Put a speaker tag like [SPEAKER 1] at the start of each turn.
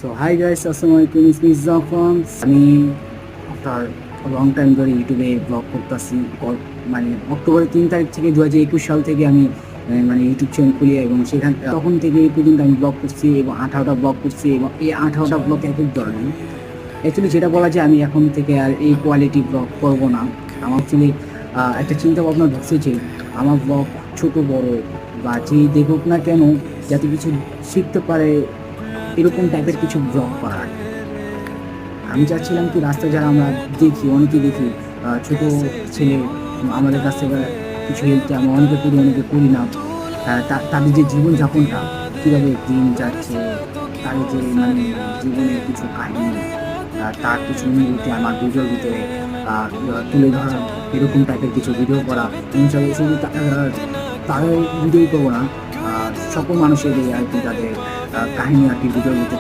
[SPEAKER 1] So high guys, আসসালামু আলাইকুম। It's me Jafar. আমি আফটার লং টাইম ধরে ইউটিউবে ব্লগ করতেছি। মানে অক্টোবরের 3 তারিখ থেকে 2021 সাল থেকে আমি মানে ইউটিউব চ্যানেল খুলি এবং সেখান তখন থেকে এই পর্যন্ত আমি ব্লগ করছি এবং 18টা ব্লগ করছি এবং এই 18টা ব্লগ এক এক ধরনের। অ্যাকচুয়ালি যেটা বলা যায়, আমি এখন থেকে আর এই কোয়ালিটি ব্লগ করবো না। আমার অ্যাকচুয়ালি একটা চিন্তা ভাবনা ঢুকছে যে আমার ব্লগ ছোট বড় বা যেই দেখুক না কেন, যাতে কিছু শিখতে পারে এরকম টাইপের কিছু ব্লগ করার। আমি চাচ্ছিলাম কি, রাস্তায় যারা আমরা দেখি, অনেকে দেখি ছোট ছেলে আমাদের কাছ থেকে কিছু হেল্পতে আমরা অনেকে করি, অনেকে করি না। তাদের যে জীবনযাপনটা কীভাবে দিন যাচ্ছে, তাদের যে মানে জীবনের কিছু কাহিনী, তার কিছু অনুভূতি আমার ভিডিওর ভিতরে তুলে ধরা, এরকম টাইপের কিছু ভিডিও করা। শুধু তাদের ভিডিওই করবো না, সকল মানুষের আর কি তাদের কাহিনী আর কি ভিডিওর ভিতরে